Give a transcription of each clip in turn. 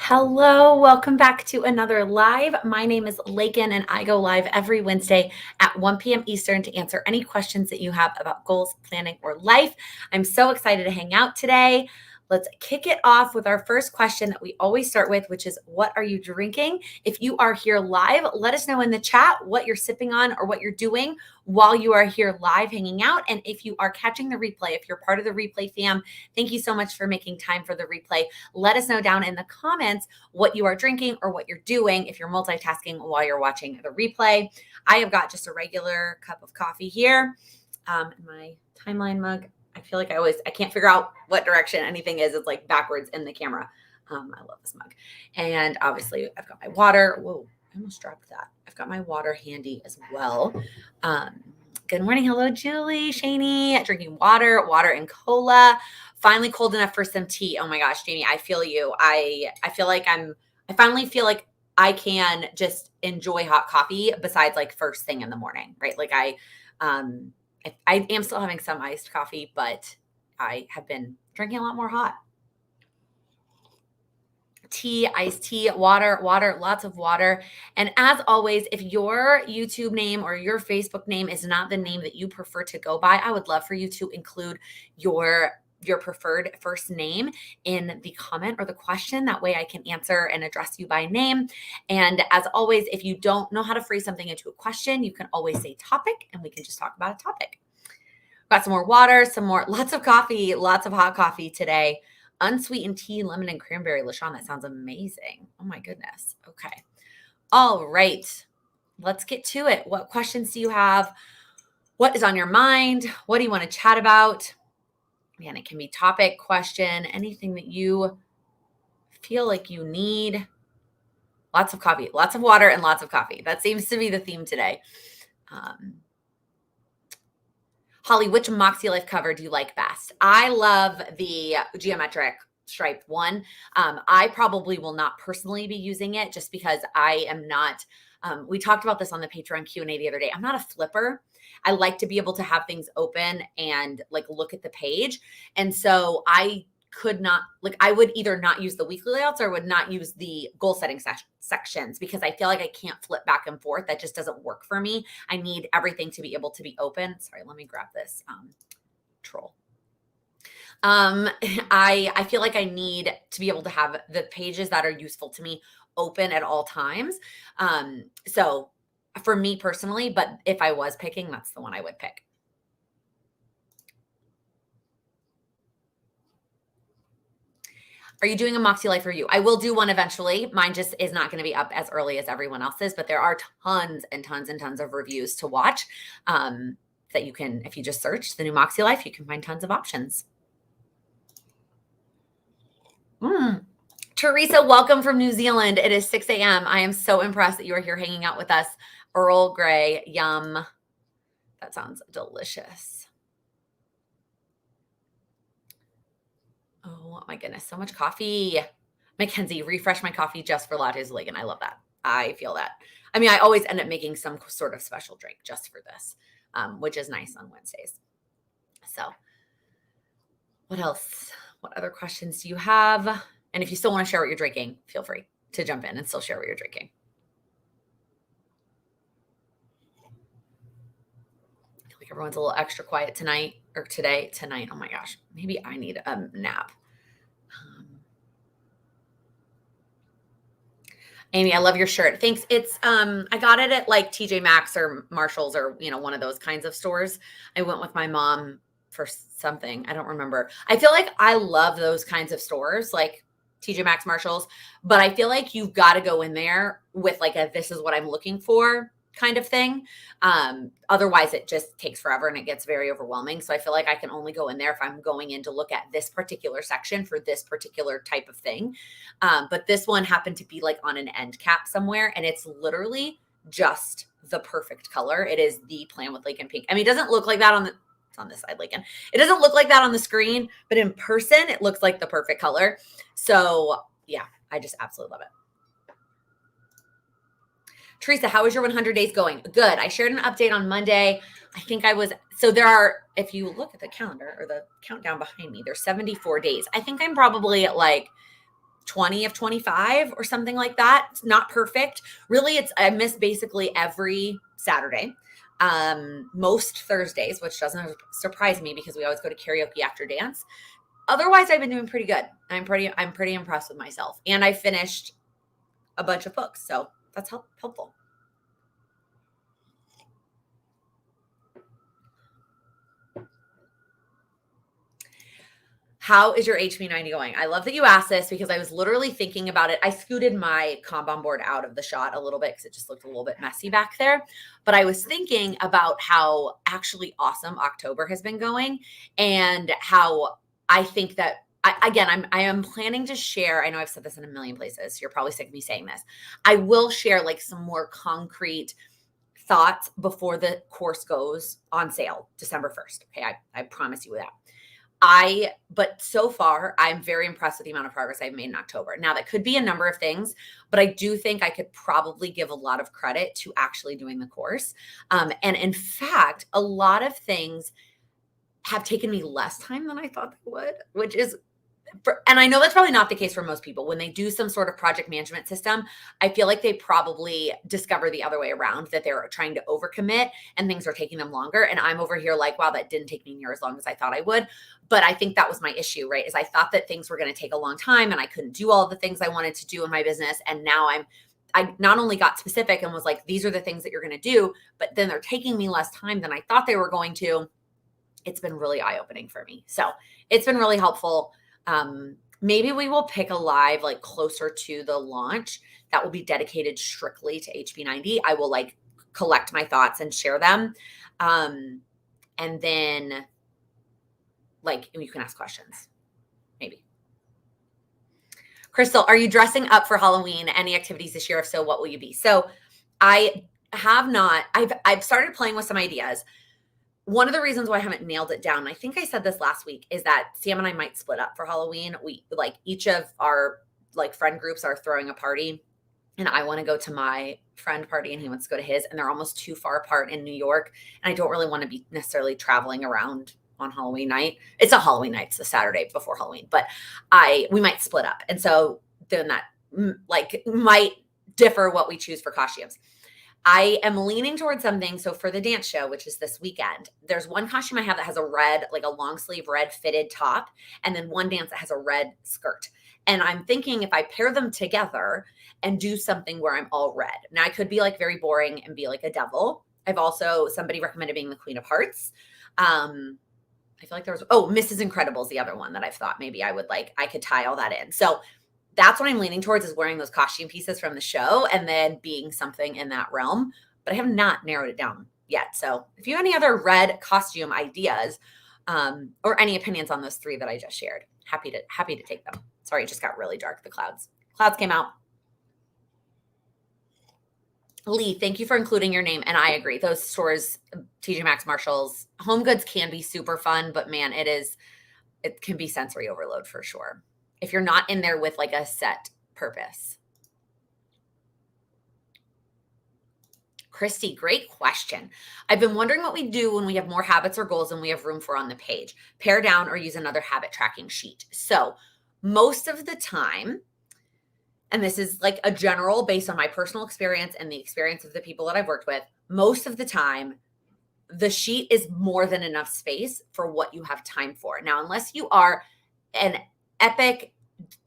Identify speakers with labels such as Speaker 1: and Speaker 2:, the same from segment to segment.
Speaker 1: Hello, welcome back to another live. My name is Laken and I go live every Wednesday at 1 p.m. Eastern to answer any questions that you have about goals, planning, or life. I'm so excited to hang out today. Let's kick it off with our first question that we always start with, which is what are you drinking? If you are here live, let us know in the chat what you're sipping on or what you're doing while you are here live hanging out. And if you are catching the replay, if you're part of the replay fam, thank you so much for making time for the replay. Let us know down in the comments what you are drinking or what you're doing if you're multitasking while you're watching the replay. I have got just a regular cup of coffee here in my timeline mug. I feel like I can't figure out what direction anything is. It's like backwards in the camera. I love this mug. And obviously I've got my water. Whoa, I almost dropped that. I've got my water handy as well. Good morning. Hello, Julie, Shani, drinking water and cola. Finally cold enough for some tea. Oh my gosh, Jamie, I feel you. I finally feel like I can just enjoy hot coffee besides like first thing in the morning, right? Like I am still having some iced coffee, but I have been drinking a lot more hot. Tea, iced tea, water, lots of water. And as always, if your YouTube name or your Facebook name is not the name that you prefer to go by, I would love for you to include your preferred first name in the comment or the question. That way I can answer and address you by name. And as always, if you don't know how to phrase something into a question, you can always say topic and we can just talk about a topic. Got some more water, lots of coffee, lots of hot coffee today. Unsweetened tea, lemon and cranberry. LaShawn, that sounds amazing. Oh my goodness. Okay. All right. Let's get to it. What questions do you have? What is on your mind? What do you want to chat about? Man, it can be topic, question, anything that you feel like you need. Lots of coffee, lots of water, and lots of coffee. That seems to be the theme today. Holly, which Moxie Life cover do you like best? I love the geometric striped one. I probably will not personally be using it just because I am not, we talked about this on the Patreon Q&A the other day. I'm not a flipper. I like to be able to have things open and like look at the page. And so I would either not use the weekly layouts or would not use the goal setting sections because I feel like I can't flip back and forth. That just doesn't work for me. I need everything to be able to be open. Sorry, let me grab this troll. I feel like I need to be able to have the pages that are useful to me open at all times. So for me personally, but if I was picking, that's the one I would pick. Are you doing a Moxie Life review? I will do one eventually. Mine just is not going to be up as early as everyone else's, but there are tons and tons and tons of reviews to watch that you can, if you just search the new Moxie Life, you can find tons of options. Teresa, welcome from New Zealand. It is 6 a.m. I am so impressed that you are here hanging out with us. Earl Grey, yum. That sounds delicious. Oh my goodness, so much coffee. Mackenzie, refresh my coffee just for lattes, Laken. I love that. I feel that. I mean, I always end up making some sort of special drink just for this, which is nice on Wednesdays. So what else? What other questions do you have? And if you still want to share what you're drinking, feel free to jump in and still share what you're drinking. I feel like everyone's a little extra quiet tonight. Oh my gosh, maybe I need a nap. Amy, I love your shirt. Thanks. It's I got it at like TJ Maxx or Marshall's or one of those kinds of stores. I went with my mom for something. I don't remember. I feel like I love those kinds of stores, like TJ Maxx, Marshall's, but I feel like you've got to go in there with like a this is what I'm looking for kind of thing. Otherwise it just takes forever and it gets very overwhelming. So I feel like I can only go in there if I'm going in to look at this particular section for this particular type of thing. But this one happened to be like on an end cap somewhere and it's literally just the perfect color. It is the Plan with Laken pink. I mean, it doesn't look like that it's on this side, Laken. It doesn't look like that on the screen, but in person, it looks like the perfect color. So yeah, I just absolutely love it. Teresa, how is your 100 days going? Good. I shared an update on Monday. I think if you look at the calendar or the countdown behind me, there's 74 days. I think I'm probably at like 20 of 25 or something like that. It's not perfect. Really, I miss basically every Saturday. Most Thursdays, which doesn't surprise me because we always go to karaoke after dance. Otherwise, I've been doing pretty good. I'm pretty impressed with myself. And I finished a bunch of books. So that's helpful. How is your HB90 going? I love that you asked this because I was literally thinking about it. I scooted my Kanban board out of the shot a little bit because it just looked a little bit messy back there. But I was thinking about how actually awesome October has been going and how I think that I am planning to share. I know I've said this in a million places. You're probably sick of me saying this. I will share like some more concrete thoughts before the course goes on sale December 1st. Okay. I promise you that. But so far, I'm very impressed with the amount of progress I've made in October. Now, that could be a number of things, but I do think I could probably give a lot of credit to actually doing the course. And in fact, a lot of things have taken me less time than I thought they would, which is and I know that's probably not the case for most people. When they do some sort of project management system, I feel like they probably discover the other way around, that they're trying to overcommit and things are taking them longer. And I'm over here like, wow, that didn't take me near as long as I thought I would. But I think that was my issue, right? Is I thought that things were going to take a long time and I couldn't do all the things I wanted to do in my business. And now I not only got specific and was like, these are the things that you're going to do, but then they're taking me less time than I thought they were going to. It's been really eye-opening for me. So it's been really helpful. Maybe we will pick a live like closer to the launch that will be dedicated strictly to HB90. I will like collect my thoughts and share them. And then like you can ask questions, maybe. Crystal, are you dressing up for Halloween? Any activities this year? If so, what will you be? So I have not, I've started playing with some ideas. One of the reasons why I haven't nailed it down, I think I said this last week, is that Sam and I might split up for Halloween. We like each of our like friend groups are throwing a party and I want to go to my friend party and he wants to go to his, and they're almost too far apart in New York. And I don't really want to be necessarily traveling around on Halloween night. It's not Halloween night, it's the Saturday before Halloween, but we might split up. And so then that like might differ what we choose for costumes. I am leaning towards something. So for the dance show, which is this weekend, there's one costume I have that has a red, like a long sleeve red fitted top, and then one dance that has a red skirt. And I'm thinking if I pair them together and do something where I'm all red. Now I could be like very boring and be like a devil. Somebody recommended being the Queen of Hearts. I feel like Mrs. Incredible is the other one that I've thought maybe I could tie all that in. So that's what I'm leaning towards, is wearing those costume pieces from the show and then being something in that realm. But I have not narrowed it down yet. So if you have any other red costume ideas or any opinions on those three that I just shared, happy to take them. Sorry, it just got really dark. The clouds came out. Lee, thank you for including your name. And I agree. Those stores, TJ Maxx, Marshalls, Home Goods can be super fun, but man, it can be sensory overload for sure if you're not in there with like a set purpose. Christy, great question. I've been wondering what we do when we have more habits or goals than we have room for on the page. Pare down or use another habit tracking sheet. So most of the time, and this is like a general based on my personal experience and the experience of the people that I've worked with, most of the time, the sheet is more than enough space for what you have time for. Now, unless you are an epic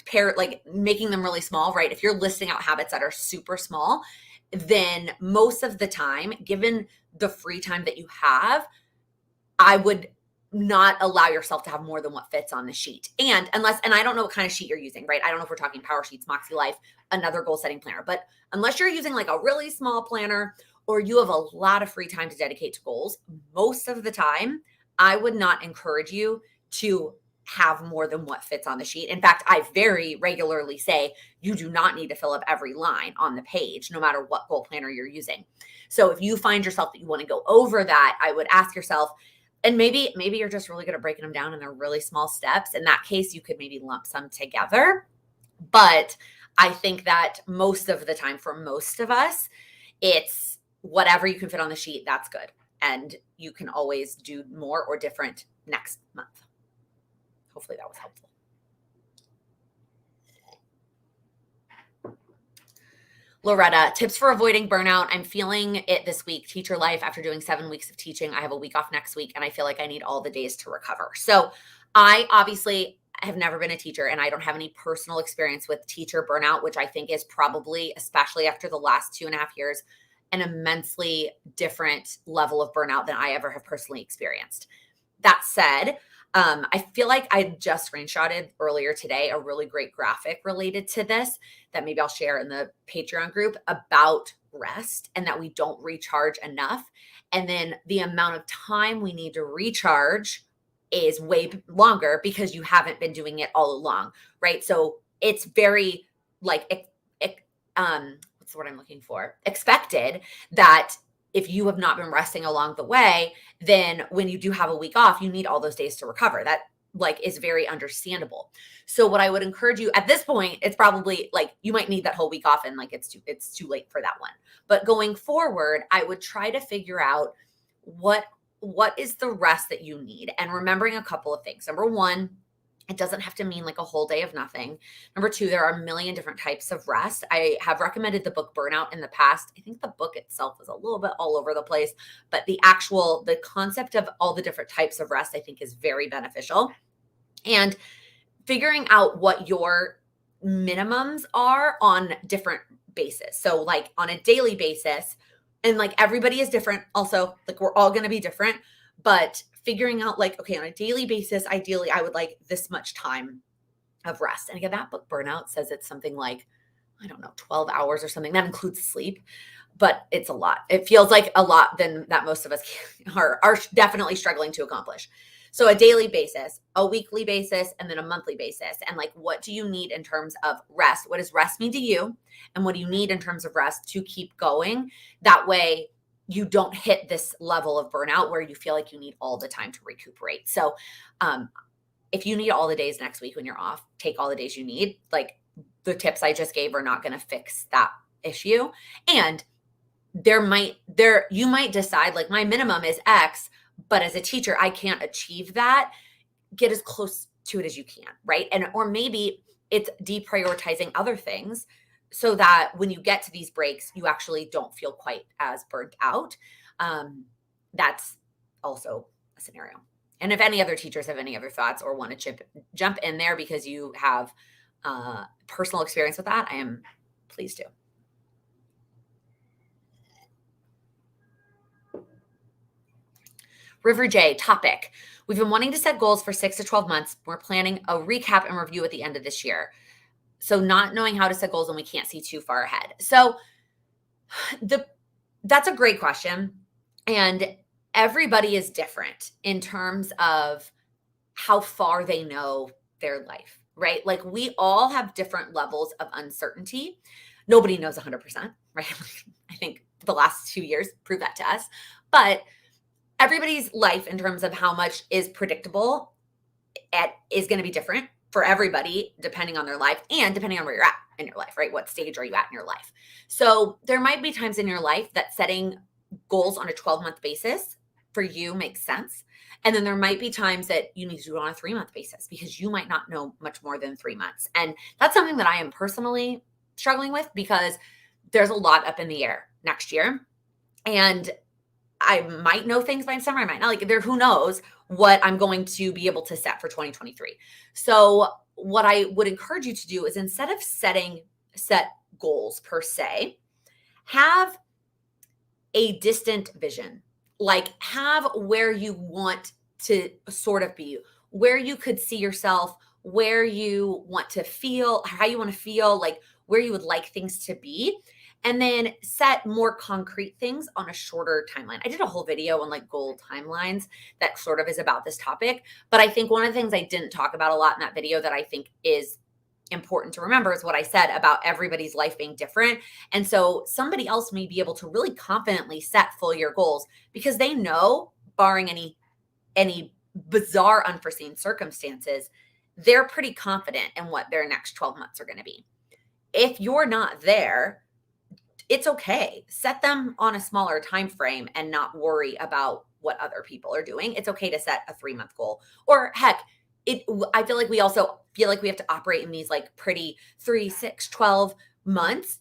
Speaker 1: pair, like making them really small, right? If you're listing out habits that are super small, then most of the time, given the free time that you have, I would not allow yourself to have more than what fits on the sheet. And I don't know what kind of sheet you're using, right? I don't know if we're talking Power Sheets, Moxie Life, another goal setting planner, but unless you're using like a really small planner or you have a lot of free time to dedicate to goals, most of the time, I would not encourage you to have more than what fits on the sheet. In fact, I very regularly say you do not need to fill up every line on the page, no matter what goal planner you're using. So if you find yourself that you want to go over that, I would ask yourself, and maybe you're just really good at breaking them down in their really small steps. In that case, you could maybe lump some together. But I think that most of the time, for most of us, it's whatever you can fit on the sheet, that's good. And you can always do more or different next month. Hopefully that was helpful. Loretta, tips for avoiding burnout. I'm feeling it this week. Teacher life, after doing 7 weeks of teaching, I have a week off next week, and I feel like I need all the days to recover. So I obviously have never been a teacher, and I don't have any personal experience with teacher burnout, which I think is probably, especially after the last 2.5 years, an immensely different level of burnout than I ever have personally experienced. That said, I feel like I just screenshotted earlier today a really great graphic related to this that maybe I'll share in the Patreon group about rest and that we don't recharge enough. And then the amount of time we need to recharge is way longer because you haven't been doing it all along, right? So it's very like, what's the word I'm looking for? Expected that if you have not been resting along the way, then when you do have a week off, you need all those days to recover. That is very understandable. So what I would encourage you at this point, it's probably you might need that whole week off and it's too late for that one. But going forward, I would try to figure out what is the rest that you need, and remembering a couple of things. Number one, it doesn't have to mean a whole day of nothing. Number two, there are a million different types of rest. I have recommended the book Burnout in the past. I think the book itself is a little bit all over the place, but the concept of all the different types of rest, I think, is very beneficial. And figuring out what your minimums are on different bases. So on a daily basis, and everybody is different. Also, we're all going to be different, but figuring out okay, on a daily basis, ideally I would like this much time of rest. And again, that book Burnout says it's something I don't know, 12 hours or something. That includes sleep, but it's a lot. It feels like a lot than that most of us are definitely struggling to accomplish. So a daily basis, a weekly basis, and then a monthly basis. And what do you need in terms of rest? What does rest mean to you? And what do you need in terms of rest to keep going? That way you don't hit this level of burnout where you feel like you need all the time to recuperate. So if you need all the days next week when you're off, take all the days you need. The tips I just gave are not going to fix that issue. And you might decide my minimum is X, but as a teacher, I can't achieve that. Get as close to it as you can, right? Or maybe it's deprioritizing other things so that when you get to these breaks, you actually don't feel quite as burnt out. That's also a scenario. And if any other teachers have any other thoughts or want to jump in there because you have personal experience with that, I am pleased to. River J, topic. We've been wanting to set goals for 6 to 12 months. We're planning a recap and review at the end of this year. So not knowing how to set goals when we can't see too far ahead. So that's a great question. And everybody is different in terms of how far they know their life, right? We all have different levels of uncertainty. Nobody knows 100%, right? I think the last 2 years prove that to us. But everybody's life in terms of how much is predictable is going to be different for everybody, depending on their life and depending on where you're at in your life, right? What stage are you at in your life? So there might be times in your life that setting goals on a 12-month basis for you makes sense. And then there might be times that you need to do it on a 3-month basis because you might not know much more than 3 months. And that's something that I am personally struggling with because there's a lot up in the air next year. And I might know things by summer. I might not. Who knows what I'm going to be able to set for 2023. So what I would encourage you to do is instead of set goals per se, have a distant vision. Have where you want to sort of be, where you could see yourself, where you want to feel, how you want to feel, where you would like things to be. And then set more concrete things on a shorter timeline. I did a whole video on goal timelines that sort of is about this topic. But I think one of the things I didn't talk about a lot in that video that I think is important to remember is what I said about everybody's life being different. And so somebody else may be able to really confidently set full year goals because they know, barring any bizarre unforeseen circumstances, they're pretty confident in what their next 12 months are going to be. If you're not there, it's okay. Set them on a smaller time frame and not worry about what other people are doing. It's okay to set a 3-month goal. Or heck, I feel like we also feel like we have to operate in these pretty 3, 6, 12 months.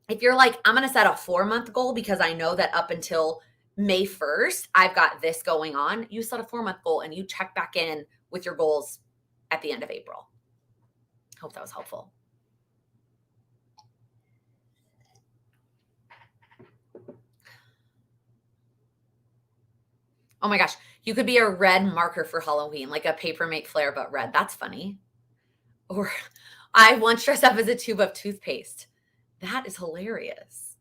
Speaker 1: If you're like, I'm going to set a 4-month goal because I know that up until May 1st, I've got this going on, you set a 4-month goal and you check back in with your goals at the end of April. Hope that was helpful. Oh my gosh, you could be a red marker for Halloween, like a papermate flare, but red. That's funny. Or I once dressed up as a tube of toothpaste. That is hilarious.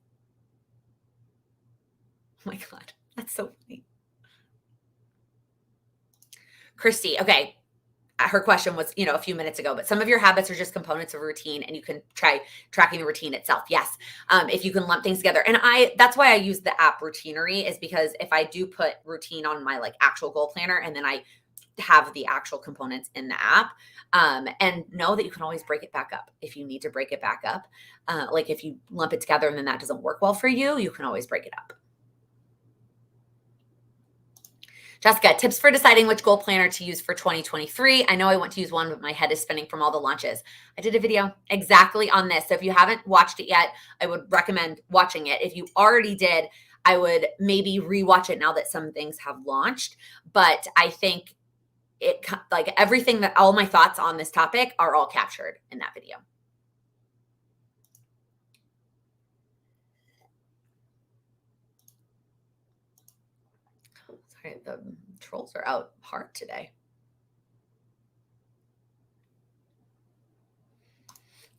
Speaker 1: Oh my God, that's so funny. Christy, okay. Her question was, a few minutes ago, but some of your habits are just components of a routine and you can try tracking the routine itself. Yes. If you can lump things together. And that's why I use the app Routinery, is because if I do put routine on my like actual goal planner and then I have the actual components in the app, and know that you can always break it back up if you need to break it back up. Like if you lump it together and then that doesn't work well for you, you can always break it up. Jessica, tips for deciding which goal planner to use for 2023. I know I want to use one, but my head is spinning from all the launches. I did a video exactly on this. So if you haven't watched it yet, I would recommend watching it. If you already did, I would maybe rewatch it now that some things have launched. But I think it, like everything, that all my thoughts on this topic are all captured in that video. Sorry, the trolls are out hard today.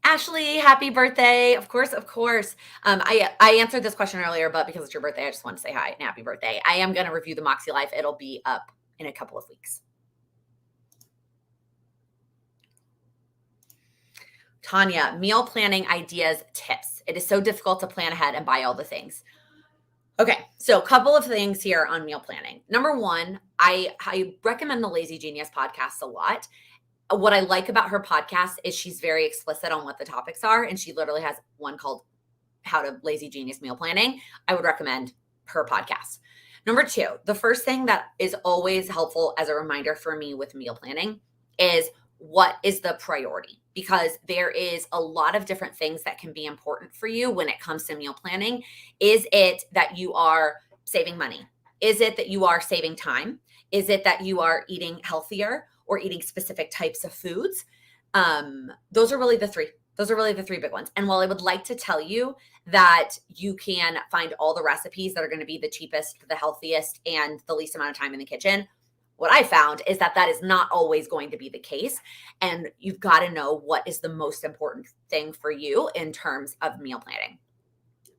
Speaker 1: Ashley, happy birthday. Of course, of course. I answered this question earlier, but because it's your birthday, I just want to say hi and happy birthday. I am going to review the Moxie Life. It'll be up in a couple of weeks. Tanya, meal planning ideas, tips. It is so difficult to plan ahead and buy all the things. Okay, so a couple of things here on meal planning. Number one, I recommend the Lazy Genius podcast a lot. What I like about her podcast is she's very explicit on what the topics are, and she literally has one called How to Lazy Genius Meal Planning. I would recommend her podcast. Number two, the first thing that is always helpful as a reminder for me with meal planning is, what is the priority? Because there is a lot of different things that can be important for you when it comes to meal planning. Is it that you are saving money? Is it that you are saving time? Is it that you are eating healthier or eating specific types of foods? Those are really the three. Those are really the three big ones. And while I would like to tell you that you can find all the recipes that are going to be the cheapest, the healthiest, and the least amount of time in the kitchen, what I found is that that is not always going to be the case. And you've got to know what is the most important thing for you in terms of meal planning.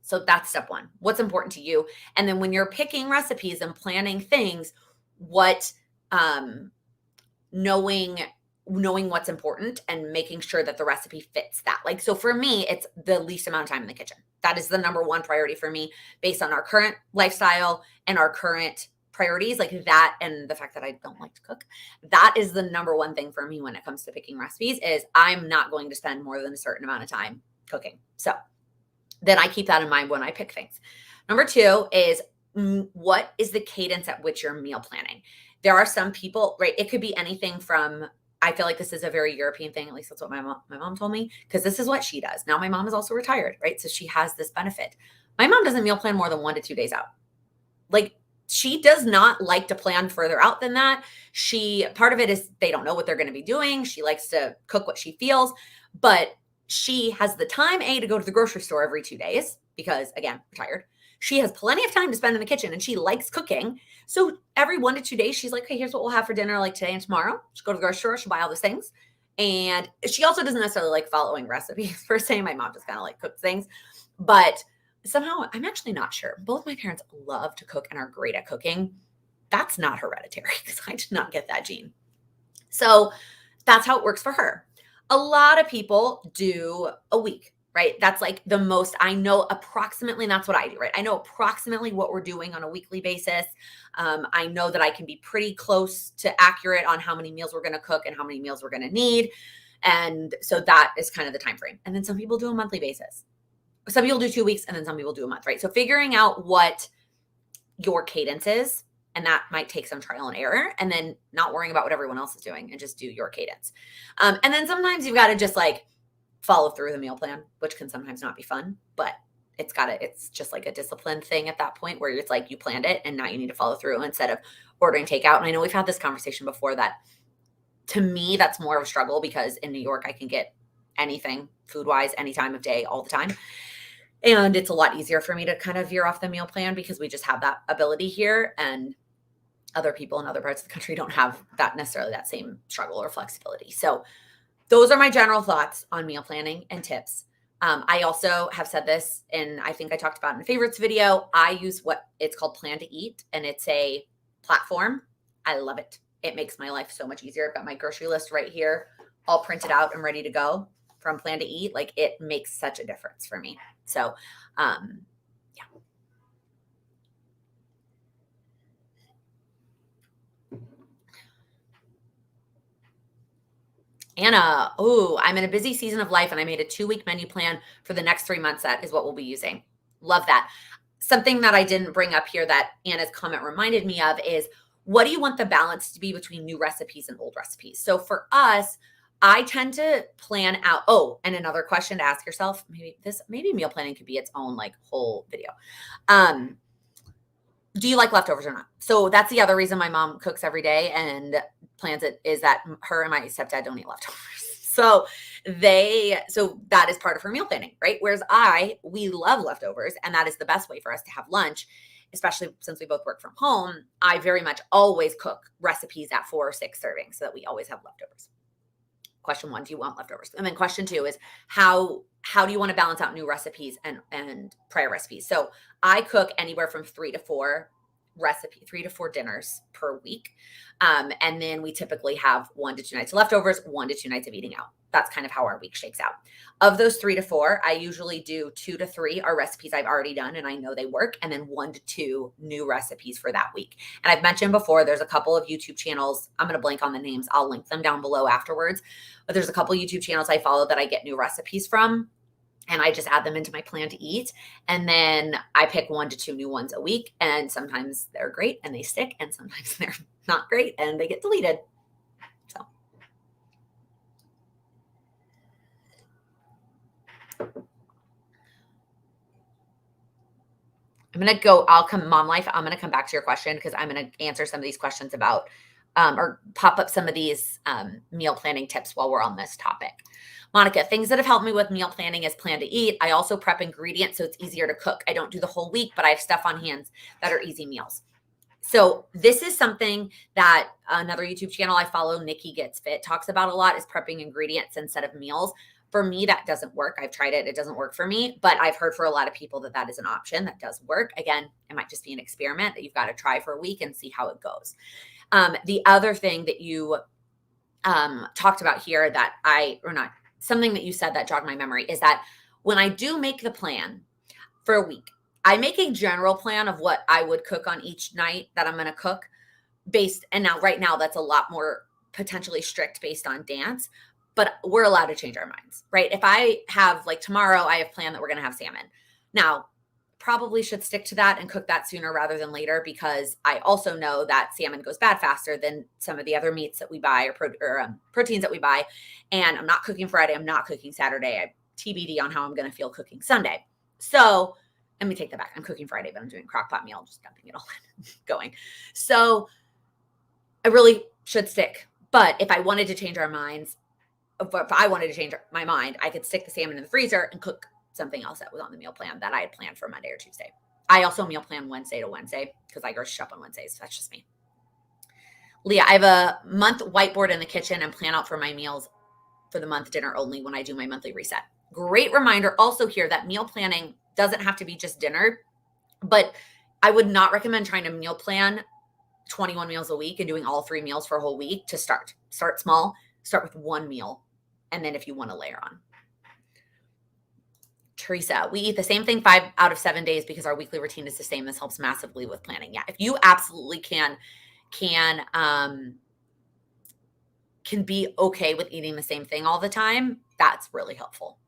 Speaker 1: So that's step one. What's important to you? And then when you're picking recipes and planning things, knowing what's important and making sure that the recipe fits that. Like, so for me, it's the least amount of time in the kitchen. That is the number one priority for me based on our current lifestyle and our current priorities, like that, and the fact that I don't like to cook. That is the number one thing for me when it comes to picking recipes, is I'm not going to spend more than a certain amount of time cooking. So then I keep that in mind when I pick things. Number two is, what is the cadence at which you're meal planning? There are some people, right? It could be anything from, I feel like this is a very European thing. At least that's what my mom told me, because this is what she does. Now my mom is also retired, right? So she has this benefit. My mom doesn't meal plan more than 1 to 2 days out. Like, she does not like to plan further out than that. Part of it is they don't know what they're going to be doing. She likes to cook what she feels, but she has the time, to go to the grocery store every 2 days because, again, retired. She has plenty of time to spend in the kitchen and she likes cooking. So every 1 to 2 days, she's like, okay, here's what we'll have for dinner, like today and tomorrow. She'll go to the grocery store, she'll buy all those things. And she also doesn't necessarily like following recipes per se. My mom just kind of like cooks things, but somehow I'm actually not sure. Both my parents love to cook and are great at cooking. That's not hereditary because I did not get that gene. So that's how it works for her. A lot of people do a week, right? That's like the most I know approximately. And that's what I do, right? I know approximately what we're doing on a weekly basis. I know that I can be pretty close to accurate on how many meals we're going to cook and how many meals we're going to need. And so that is kind of the time frame. And then some people do a monthly basis. Some people do 2 weeks and then some people do a month, right? So figuring out what your cadence is, and that might take some trial and error, and then not worrying about what everyone else is doing and just do your cadence. And then sometimes you've got to just like follow through the meal plan, which can sometimes not be fun, but it's just like a discipline thing at that point where it's like you planned it and now you need to follow through instead of ordering takeout. And I know we've had this conversation before that to me, that's more of a struggle because in New York, I can get anything food wise, any time of day, all the time. And it's a lot easier for me to kind of veer off the meal plan because we just have that ability here. And other people in other parts of the country don't have that necessarily that same struggle or flexibility. So those are my general thoughts on meal planning and tips. I also have said this, and I think I talked about in a favorites video. I use what it's called Plan to Eat, and it's a platform. I love it. It makes my life so much easier. I've got my grocery list right here, all printed out and ready to go from Plan to Eat. Like it makes such a difference for me. So, yeah. Anna, oh, I'm in a busy season of life and I made a 2-week menu plan for the next 3 months. That is what we'll be using. Love that. Something that I didn't bring up here that Anna's comment reminded me of is what do you want the balance to be between new recipes and old recipes? So for us, I tend to plan out. Oh, and another question to ask yourself, maybe meal planning could be its own like whole video. Do you like leftovers or not? So that's the other reason my mom cooks every day and plans it is that her and my stepdad don't eat leftovers. So that is part of her meal planning, right? Whereas we love leftovers and that is the best way for us to have lunch, especially since we both work from home. I very much always cook recipes at 4 or 6 servings so that we always have leftovers. Question 1, do you want leftovers? And then question 2 is how do you want to balance out new recipes and prior recipes? So I cook anywhere from 3 to 4 dinners per week. And then we typically have 1 to 2 nights of leftovers, 1 to 2 nights of eating out. That's kind of how our week shakes out. Of those 3 to 4, I usually do 2 to 3 are recipes I've already done and I know they work, and then 1 to 2 new recipes for that week. And I've mentioned before, there's a couple of YouTube channels. I'm going to blank on the names. I'll link them down below afterwards. But there's a couple of YouTube channels I follow that I get new recipes from. And I just add them into my Plan to Eat. And then I pick 1 to 2 new ones a week. And sometimes they're great and they stick. And sometimes they're not great and they get deleted. So. Mom Life, I'm going to come back to your question because I'm going to answer some of these questions about or pop up some of these meal planning tips while we're on this topic. Monica, things that have helped me with meal planning is Plan to Eat. I also prep ingredients so it's easier to cook. I don't do the whole week, but I have stuff on hand that are easy meals. So this is something that another YouTube channel I follow, Nikki Gets Fit, talks about a lot, is prepping ingredients instead of meals. For me, that doesn't work. I've tried it. It doesn't work for me, but I've heard for a lot of people that is an option that does work. Again, it might just be an experiment that you've got to try for a week and see how it goes. The other thing that you talked about here something that you said that jogged my memory is that when I do make the plan for a week, I make a general plan of what I would cook on each night that I'm going to cook right now that's a lot more potentially strict based on dance, but we're allowed to change our minds, right? If I have like tomorrow, I have planned that we're going to have salmon. Now, probably should stick to that and cook that sooner rather than later because I also know that salmon goes bad faster than some of the other meats that we buy or proteins that we buy. And I'm not cooking Friday. I'm not cooking Saturday. I TBD on how I'm going to feel cooking Sunday. So let me take that back. I'm cooking Friday, but I'm doing crock pot meal, just dumping it all in, going. So I really should stick. But if I wanted to change our minds, if I wanted to change my mind, I could stick the salmon in the freezer and cook something else that was on the meal plan that I had planned for Monday or Tuesday. I also meal plan Wednesday to Wednesday because I grocery shop on Wednesdays. That's just me. Leah, I have a month whiteboard in the kitchen and plan out for my meals for the month dinner only when I do my monthly reset. Great reminder also here that meal planning doesn't have to be just dinner, but I would not recommend trying to meal plan 21 meals a week and doing all 3 meals for a whole week to start. Start small, start with 1 meal, and then if you want to layer on. Teresa, we eat the same thing 5 out of 7 days because our weekly routine is the same. This helps massively with planning. Yeah, if you absolutely can be okay with eating the same thing all the time, that's really helpful.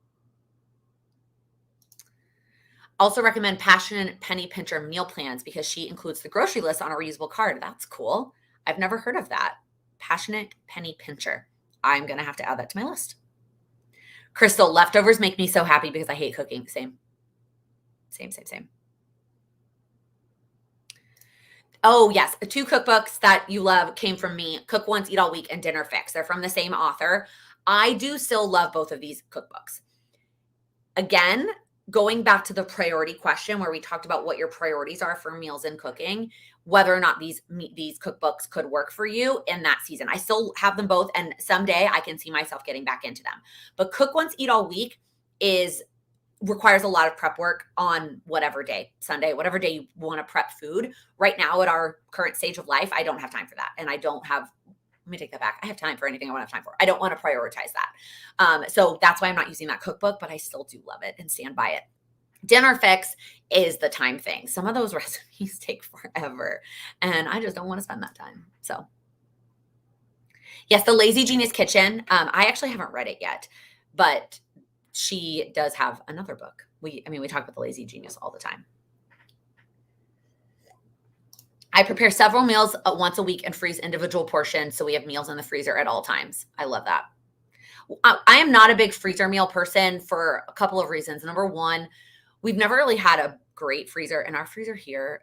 Speaker 1: Also recommend Passionate Penny Pincher meal plans because she includes the grocery list on a reusable card. That's cool. I've never heard of that. Passionate Penny Pincher. I'm going to have to add that to my list. Crystal, leftovers make me so happy because I hate cooking. Same. Same, same, same. Oh, yes. The two cookbooks that you love came from me, Cook Once, Eat All Week, and Dinner Fix. They're from the same author. I do still love both of these cookbooks. Again, going back to the priority question where we talked about what your priorities are for meals and cooking, whether or not these cookbooks could work for you in that season. I still have them both, and someday I can see myself getting back into them. But Cook Once, Eat All Week requires a lot of prep work on whatever day, Sunday, whatever day you want to prep food. Right now at our current stage of life, I don't have time for that. And I don't have, let me take that back. I have time for anything I want to have time for. I don't want to prioritize that. So that's why I'm not using that cookbook, but I still do love it and stand by it. Dinner Fix is the time thing. Some of those recipes take forever and I just don't want to spend that time. So yes, the Lazy Genius Kitchen. I actually haven't read it yet, but she does have another book. We talk about the Lazy Genius all the time. I prepare several meals once a week and freeze individual portions so we have meals in the freezer at all times. I love that. I am not a big freezer meal person for a couple of reasons. Number one, we've never really had a great freezer, and our freezer here,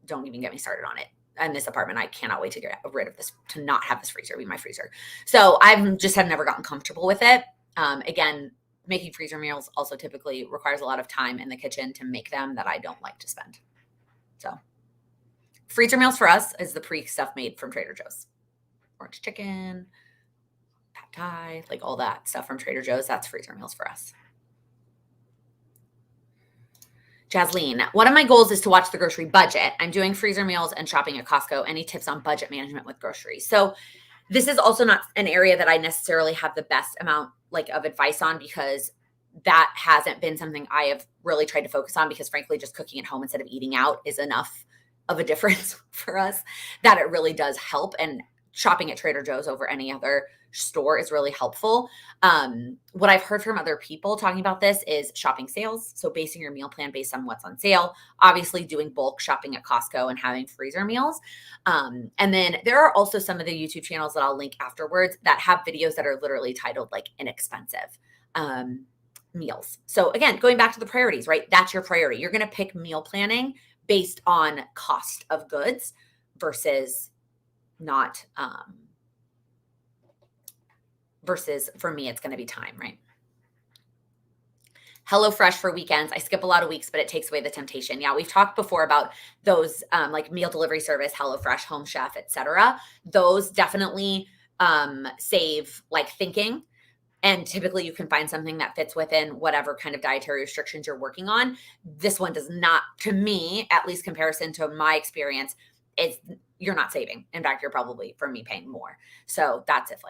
Speaker 1: don't even get me started on it. In this apartment, I cannot wait to get rid of this, to not have this freezer be my freezer. So I've just have never gotten comfortable with it. Again, making freezer meals also typically requires a lot of time in the kitchen to make them that I don't like to spend. So freezer meals for us is the pre-stuff made from Trader Joe's. Orange chicken, pad thai, like all that stuff from Trader Joe's. That's freezer meals for us. Jasleen, one of my goals is to watch the grocery budget. I'm doing freezer meals and shopping at Costco. Any tips on budget management with groceries? So this is also not an area that I necessarily have the best amount of advice on, because that hasn't been something I have really tried to focus on, because frankly, just cooking at home instead of eating out is enough of a difference for us that it really does help. And shopping at Trader Joe's over any other store is really helpful. What I've heard from other people talking about this is shopping sales. So basing your meal plan based on what's on sale, obviously doing bulk shopping at Costco and having freezer meals. And then there are also some of the YouTube channels that I'll link afterwards that have videos that are literally titled inexpensive meals. So again, going back to the priorities, right? That's your priority. You're going to pick meal planning based on cost of goods versus not, versus for me, it's going to be time, right? HelloFresh for weekends. I skip a lot of weeks, but it takes away the temptation. Yeah, we've talked before about those meal delivery service, HelloFresh, Home Chef, etc. Those definitely save thinking. And typically you can find something that fits within whatever kind of dietary restrictions you're working on. This one does not, to me, at least comparison to my experience, you're not saving. In fact, you're probably, for me, paying more. So that's if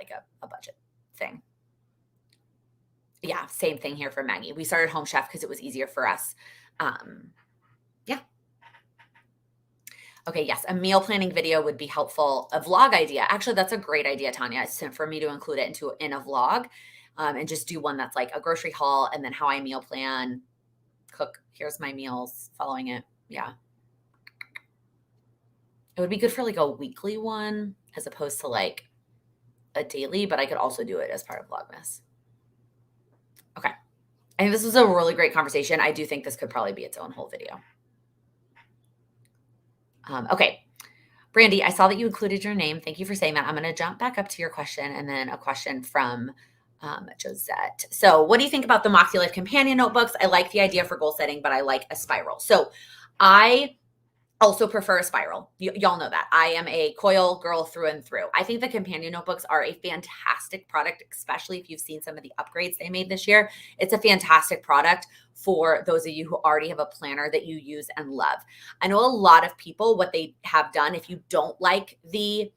Speaker 1: a budget thing. Yeah, same thing here for Maggie. We started Home Chef because it was easier for us. Yeah. Okay, yes, a meal planning video would be helpful. A vlog idea. Actually, that's a great idea, Tanya, for me to include it in a vlog, and just do one that's a grocery haul and then how I meal plan, cook. Here's my meals, following it. Yeah. It would be good for a weekly one as opposed to a daily, but I could also do it as part of Vlogmas. Okay. I think this was a really great conversation. I do think this could probably be its own whole video. Okay. Brandy, I saw that you included your name. Thank you for saying that. I'm going to jump back up to your question and then a question from Josette. So what do you think about the Moxie Life companion notebooks? I like the idea for goal setting, but I like a spiral. So I also prefer a spiral. Y'all know that. I am a coil girl through and through. I think the companion notebooks are a fantastic product, especially if you've seen some of the upgrades they made this year. It's a fantastic product for those of you who already have a planner that you use and love. I know a lot of people, what they have done, if you don't like the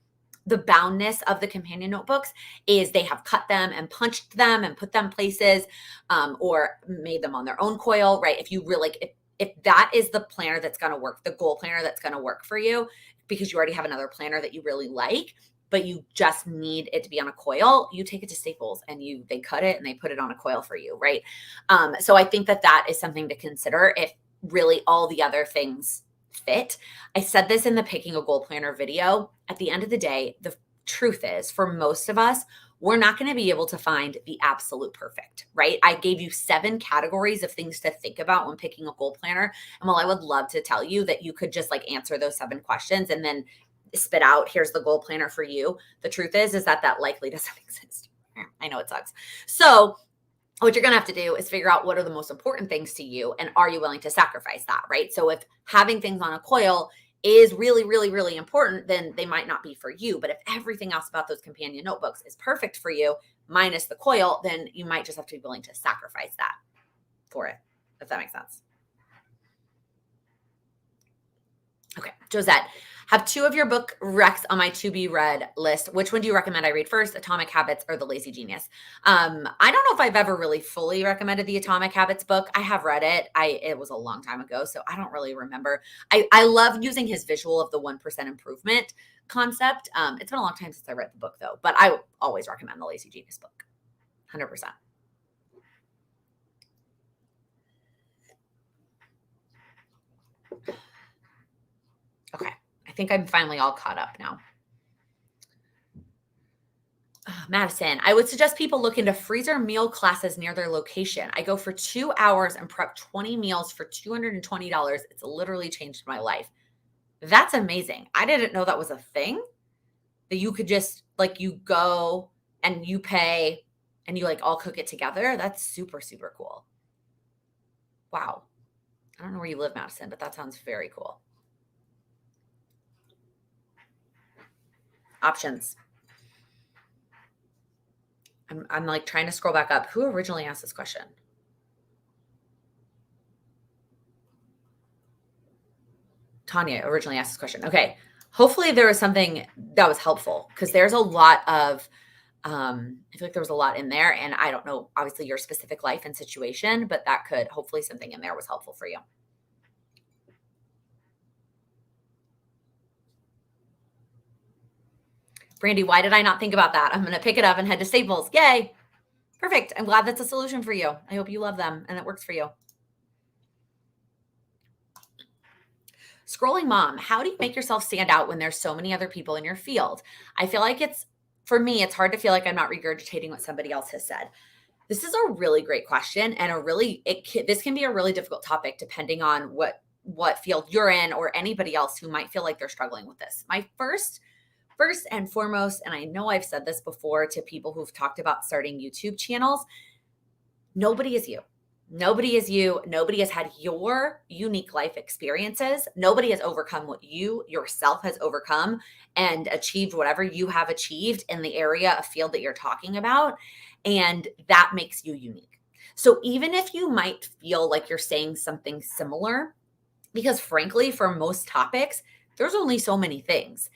Speaker 1: boundness of the companion notebooks, is they have cut them and punched them and put them places, or made them on their own coil, right? If you really, if that is the planner that's going to work, the goal planner that's going to work for you, because you already have another planner that you really like, but you just need it to be on a coil, you take it to Staples and they cut it and they put it on a coil for you, right? So I think that is something to consider if really all the other things fit. I said this in the Picking a Goal Planner video. At the end of the day, the truth is, for most of us, we're not going to be able to find the absolute perfect, right? I gave you 7 categories of things to think about when picking a goal planner. And while I would love to tell you that you could just like answer those 7 questions and then spit out, here's the goal planner for you, the truth is that likely doesn't exist. I know it sucks. So what you're going to have to do is figure out what are the most important things to you and are you willing to sacrifice that, right? So if having things on a coil is really, really, really important, then they might not be for you. But if everything else about those companion notebooks is perfect for you, minus the coil, then you might just have to be willing to sacrifice that for it, if that makes sense. Okay, Josette, have 2 of your book recs on my to be read list. Which one do you recommend I read first, Atomic Habits or The Lazy Genius? I don't know if I've ever really fully recommended the Atomic Habits book. I have read it. It was a long time ago, so I don't really remember. I love using his visual of the 1% improvement concept. It's been a long time since I read the book though, but I always recommend The Lazy Genius book, 100%. Okay, I think I'm finally all caught up now. Madison, I would suggest people look into freezer meal classes near their location. I go for 2 hours and prep 20 meals for $220. It's literally changed my life. That's amazing. I didn't know that was a thing, that you could just like you go and you pay and you like all cook it together. That's super, super cool. Wow. I don't know where you live, Madison, but that sounds very cool. Options. I'm like trying to scroll back up. Who originally asked this question? Tanya originally asked this question. Okay. Hopefully there was something that was helpful because there's a lot of, I feel like there was a lot in there and I don't know, obviously your specific life and situation, but that could hopefully something in there was helpful for you. Brandy, why did I not think about that? I'm going to pick it up and head to Staples. Yay. Perfect. I'm glad that's a solution for you. I hope you love them and it works for you. Scrolling mom, how do you make yourself stand out when there's so many other people in your field? I feel like for me, it's hard to feel like I'm not regurgitating what somebody else has said. This is a really great question and this can be a really difficult topic depending on what field you're in or anybody else who might feel like they're struggling with this. My first and foremost, and I know I've said this before to people who've talked about starting YouTube channels, nobody is you. Nobody is you. Nobody has had your unique life experiences. Nobody has overcome what you yourself has overcome and achieved whatever you have achieved in the area of field that you're talking about. And that makes you unique. So even if you might feel like you're saying something similar, because frankly, for most topics, there's only so many things.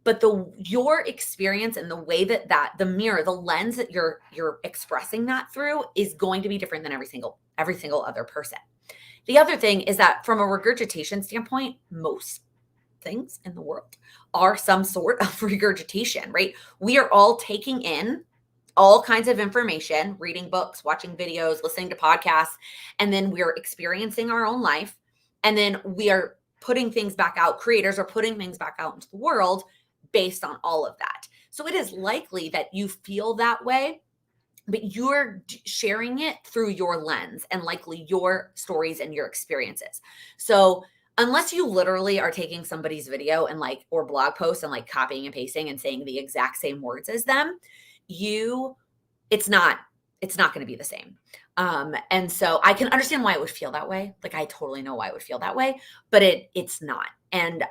Speaker 1: But your experience and the way that the mirror, the lens that you're expressing that through is going to be different than every single other person. The other thing is that from a regurgitation standpoint, most things in the world are some sort of regurgitation, right? We are all taking in all kinds of information, reading books, watching videos, listening to podcasts, and then we're experiencing our own life. And then we are putting things back out. Creators are putting things back out into the world based on all of that. So it is likely that you feel that way, but you're sharing it through your lens and likely your stories and your experiences. So unless you literally are taking somebody's video and or blog post and copying and pasting and saying the exact same words as them, it's not going to be the same. And so I can understand why it would feel that way. I totally know why it would feel that way, but it's not. And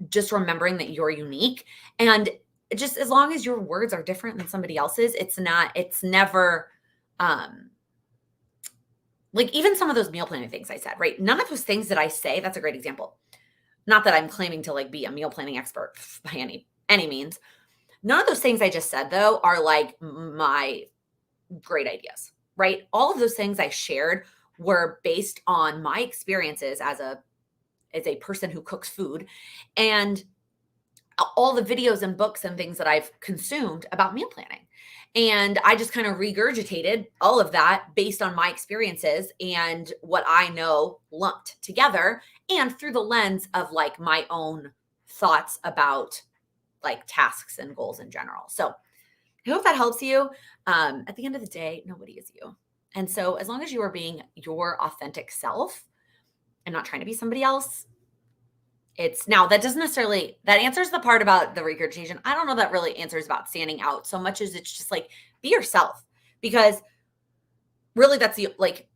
Speaker 1: just remembering that you're unique and just as long as your words are different than somebody else's, it's never, even some of those meal planning things I said, right? None of those things that I say, that's a great example. Not that I'm claiming to be a meal planning expert by any means. None of those things I just said though are my great ideas, right? All of those things I shared were based on my experiences as a person who cooks food and all the videos and books and things that I've consumed about meal planning. And I just kind of regurgitated all of that based on my experiences and what I know lumped together and through the lens of my own thoughts about tasks and goals in general. So I hope that helps you. At the end of the day, nobody is you. And so as long as you are being your authentic self and not trying to be somebody else, it's now that doesn't necessarily that answers the part about the regurgitation. I don't know that really answers about standing out so much as it's just like be yourself, because really that's the like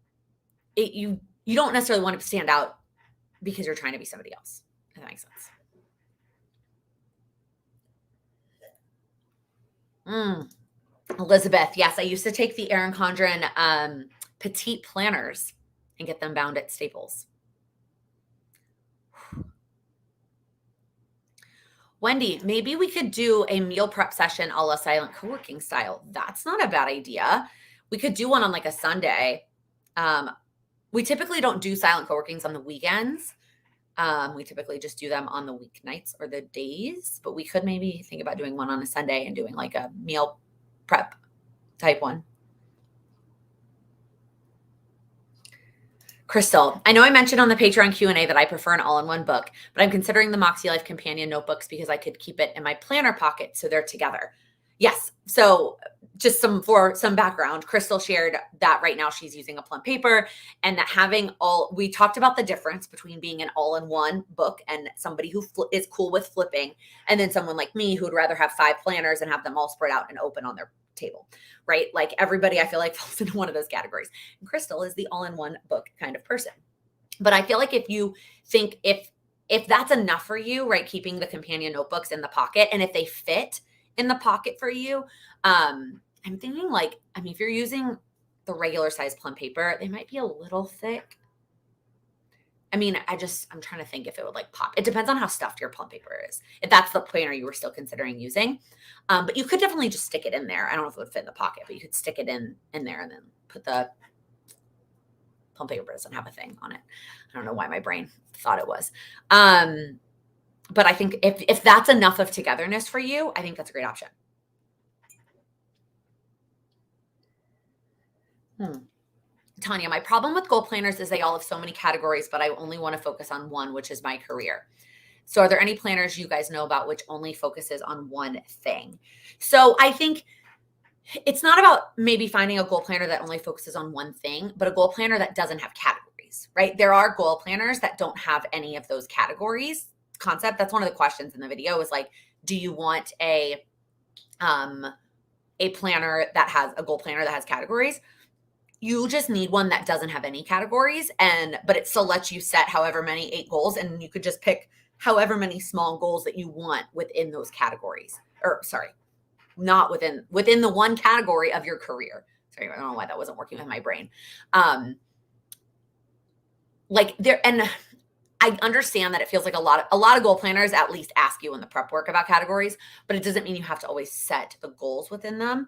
Speaker 1: it, you don't necessarily want to stand out because you're trying to be somebody else. If that makes sense. Elizabeth, yes, I used to take the Erin Condren petite planners and get them bound at Staples. Wendy, maybe we could do a meal prep session a la silent co-working style. That's not a bad idea. We could do one on like a Sunday. We typically don't do silent co-workings on the weekends. We typically just do them on the weeknights or the days, but we could maybe think about doing one on a Sunday and doing like a meal prep type one. Crystal, I know I mentioned on the Patreon Q&A that I prefer an all-in-one book, but I'm considering the Moxie Life companion notebooks because I could keep it in my planner pocket so they're together. Yes. So just for some background, Crystal shared that right now she's using a plum paper, and that we talked about the difference between being an all-in-one book and somebody who is cool with flipping, and then someone like me who would rather have 5 planners and have them all spread out and open on their table, right? Like everybody I feel like falls into one of those categories. And Crystal is the all-in-one book kind of person. But I feel like if you think if that's enough for you, right, keeping the companion notebooks in the pocket, and if they fit in the pocket for you, I'm thinking like, I mean, if you're using the regular size plum paper, they might be a little thick. I mean, I'm trying to think if it would like pop. It depends on how stuffed your plum paper is. If that's the planner you were still considering using. But you could definitely just stick it in there. I don't know if it would fit in the pocket, but you could stick it in there and then put the plum paper doesn't have a thing on it. I don't know why my brain thought it was. But I think if that's enough of togetherness for you, I think that's a great option. Tanya, my problem with goal planners is they all have so many categories, but I only want to focus on one, which is my career. So are there any planners you guys know about which only focuses on one thing? So I think it's not about maybe finding a goal planner that only focuses on one thing, but a goal planner that doesn't have categories, right? There are goal planners that don't have any of those categories concept. That's one of the questions in the video is like, do you want a planner that has a goal planner that has categories? You just need one that doesn't have any categories, but it still lets you set however many 8 goals, and you could just pick however many small goals that you want within those categories. Or sorry, not within the one category of your career. Sorry, I don't know why that wasn't working with my brain. And I understand that it feels like a lot of goal planners at least ask you in the prep work about categories, but it doesn't mean you have to always set the goals within them.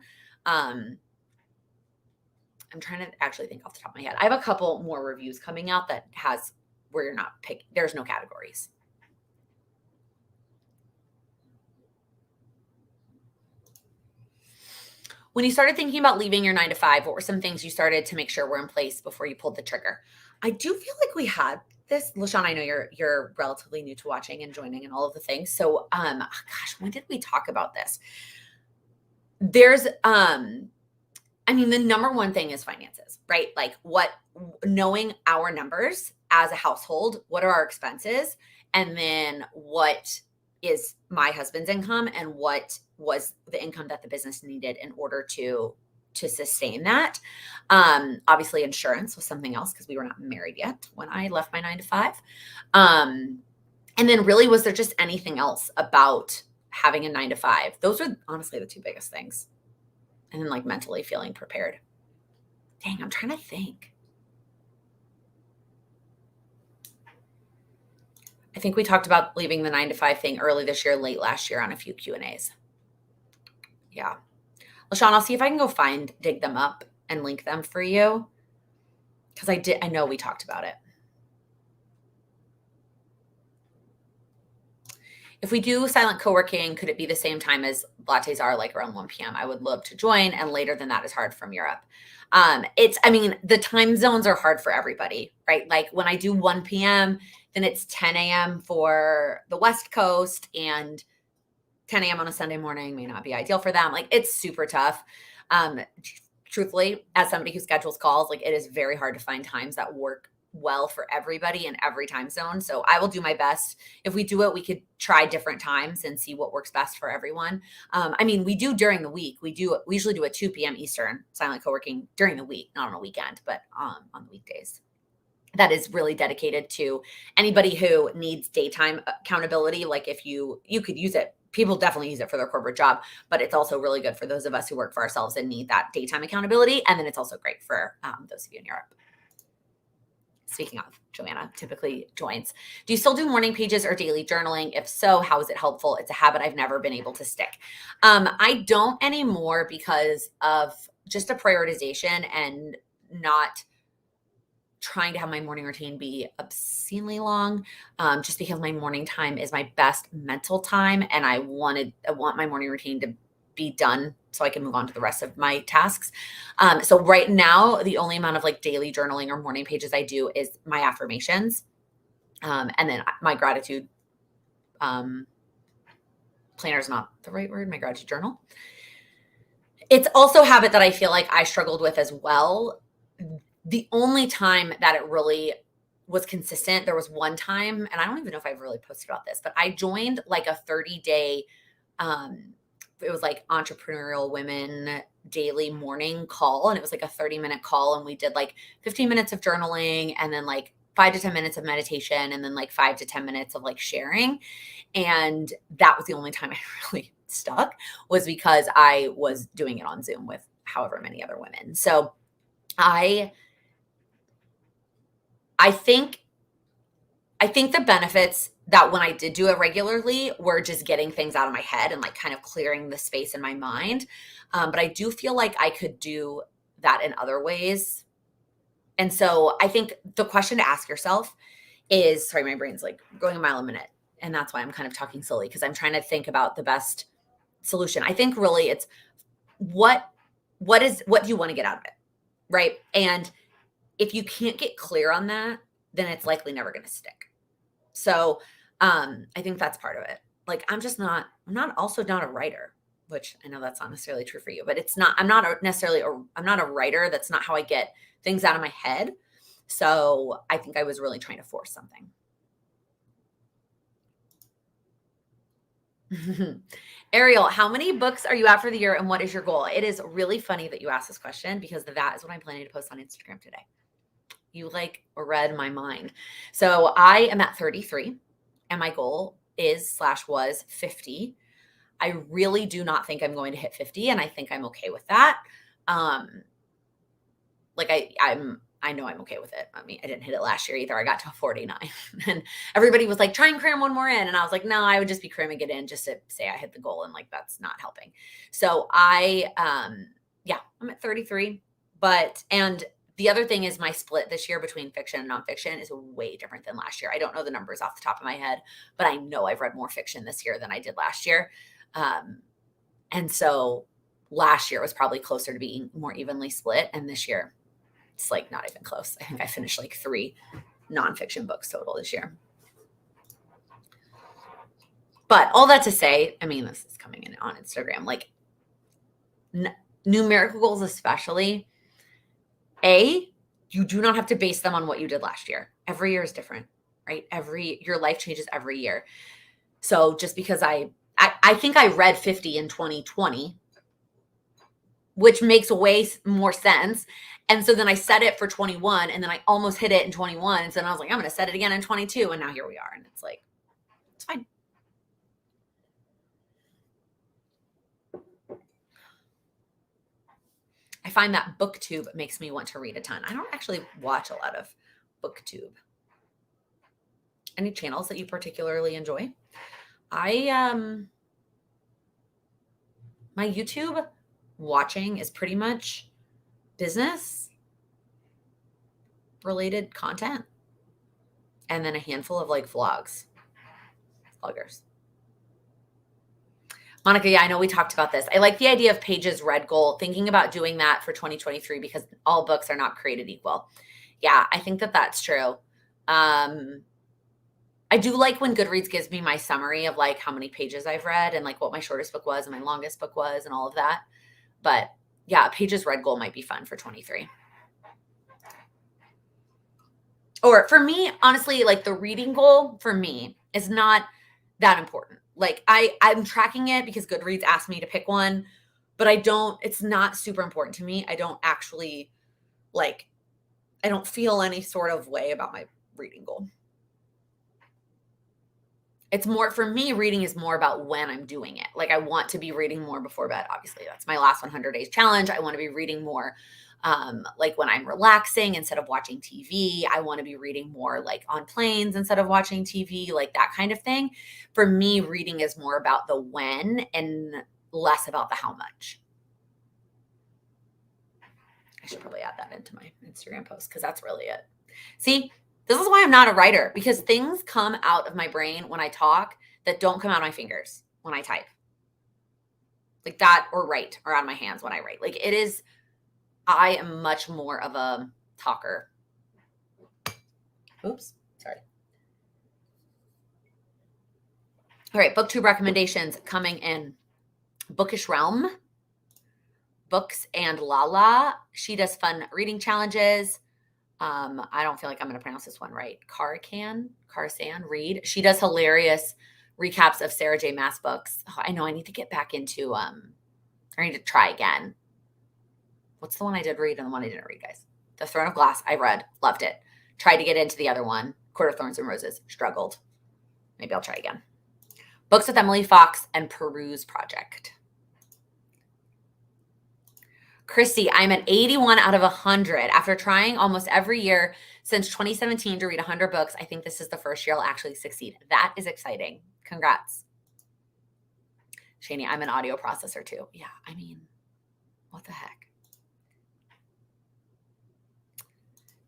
Speaker 1: I'm trying to actually think off the top of my head. I have a couple more reviews coming out that has where you're not picking, there's no categories. When you started thinking about leaving your 9 to 5, what were some things you started to make sure were in place before you pulled the trigger? I do feel like we had this. LaShawn, I know you're relatively new to watching and joining and all of the things. So, gosh, when did we talk about this? There's, I mean, the number one thing is finances, right? Like knowing our numbers as a household, what are our expenses? And then what is my husband's income and what was the income that the business needed in order to sustain that. Obviously insurance was something else because we were not married yet when I left my 9 to 5. And then really, was there just anything else about having a 9 to 5? Those are honestly the 2 biggest things. And then like mentally feeling prepared. Dang, I'm trying to think. I think we talked about leaving the 9 to 5 thing early this year, late last year on a few Q&As. Yeah. LaShawn, I'll see if I can dig them up and link them for you. Because I know we talked about it. If we do silent co-working, could it be the same time as lattes are, like around 1 p.m.? I would love to join, and later than that is hard from Europe. The time zones are hard for everybody, right? Like when I do 1 p.m., then it's 10 a.m. for the West Coast, and 10 a.m. on a Sunday morning may not be ideal for them. Like it's super tough. Truthfully, as somebody who schedules calls, like it is very hard to find times that work well for everybody in every time zone. So I will do my best. If we do it, we could try different times and see what works best for everyone. I mean, we do during the week. We usually do at 2 p.m. Eastern silent co-working during the week, not on a weekend, but on the weekdays. That is really dedicated to anybody who needs daytime accountability. Like if you could use it, people definitely use it for their corporate job, but it's also really good for those of us who work for ourselves and need that daytime accountability. And then it's also great for those of you in Europe. Speaking of, Joanna typically joins. Do you still do morning pages or daily journaling? If so, how is it helpful? It's a habit I've never been able to stick. I don't anymore because of just a prioritization and not trying to have my morning routine be obscenely long, just because my morning time is my best mental time, and I want my morning routine to be done so I can move on to the rest of my tasks. So right now, the only amount of like daily journaling or morning pages I do is my affirmations, and then my gratitude planner is not the right word. My gratitude journal. It's also a habit that I feel like I struggled with as well. The only time that it really was consistent, there was one time, and I don't even know if I've really posted about this, but I joined like a 30-day, it was like entrepreneurial women daily morning call. And it was like a 30-minute call. And we did like 15 minutes of journaling and then like 5 to 10 minutes of meditation and then like 5 to 10 minutes of like sharing. And that was the only time I really stuck, was because I was doing it on Zoom with however many other women. So I think the benefits that when I did do it regularly were just getting things out of my head and like kind of clearing the space in my mind. But I do feel like I could do that in other ways. And so I think the question to ask yourself is, sorry, my brain's like going a mile a minute. And that's why I'm kind of talking slowly, because I'm trying to think about the best solution. I think really it's what do you want to get out of it? Right. And if you can't get clear on that, then it's likely never going to stick. So I think that's part of it. Like, I'm also not a writer, which I know that's not necessarily true for you, but I'm not a writer. That's not how I get things out of my head. So I think I was really trying to force something. Ariel, how many books are you at for the year and what is your goal? It is really funny that you asked this question, because that is what I'm planning to post on Instagram today. You like read my mind. So I am at 33 and my goal was 50. I really do not think I'm going to hit 50, and I think I'm okay with that. Like I know I'm okay with it. I mean, I didn't hit it last year either. I got to 49 and everybody was like, try and cram one more in. And I was like, no, I would just be cramming it in just to say I hit the goal. And like, that's not helping. So I'm at 33, and the other thing is my split this year between fiction and nonfiction is way different than last year. I don't know the numbers off the top of my head, but I know I've read more fiction this year than I did last year. And so last year was probably closer to being more evenly split. And this year it's like not even close. I think I finished like 3 nonfiction books total this year. But all that to say, I mean, this is coming in on Instagram, like numerical goals, especially, you do not have to base them on what you did last year. Every year is different, right? Your life changes every year. So just because I think I read 50 in 2020, which makes way more sense. And so then I set it for 21, and then I almost hit it in 21. And so then I was like, I'm going to set it again in 22. And now here we are. And it's like, it's fine. I find that BookTube makes me want to read a ton. I don't actually watch a lot of BookTube. Any channels that you particularly enjoy? My YouTube watching is pretty much business related content, and then a handful of like vloggers. Monica, yeah, I know we talked about this. I like the idea of Paige's red goal, thinking about doing that for 2023 because all books are not created equal. Yeah, I think that that's true. I do like when Goodreads gives me my summary of like how many pages I've read and like what my shortest book was and my longest book was and all of that. But yeah, a pages read goal might be fun for 23. Or for me, honestly, like the reading goal for me is not that important. Like I'm tracking it because Goodreads asked me to pick one, but it's not super important to me. I don't actually like, I don't feel any sort of way about my reading goal. It's more for me, reading is more about when I'm doing it. Like I want to be reading more before bed. Obviously, that's my last 100 days challenge. I want to be reading more like when I'm relaxing instead of watching TV. I want to be reading more like on planes instead of watching TV, like that kind of thing. For me, reading is more about the when and less about the how much. I should probably add that into my Instagram post because that's really it. See, this is why I'm not a writer, because things come out of my brain when I talk that don't come out of my fingers when I type. Like that, or write, or out of my hands when I write. Like it is, I am much more of a talker. Oops, sorry. All right, booktube recommendations coming in. Bookish Realm, Books and Lala. She does fun reading challenges. I don't feel like I'm going to pronounce this one right. Carsan Reed. She does hilarious recaps of Sarah J. Maas books. Oh, I know I need to get back into, I need to try again. What's the one I did read and the one I didn't read, guys? The Throne of Glass. I read, loved it. Tried to get into the other one, Court of Thorns and Roses, struggled. Maybe I'll try again. Books with Emily Fox and Peruse Project. Christy, I'm at 81 out of 100. After trying almost every year since 2017 to read 100 books, I think this is the first year I'll actually succeed. That is exciting. Congrats. Shani, I'm an audio processor too. Yeah, I mean, what the heck?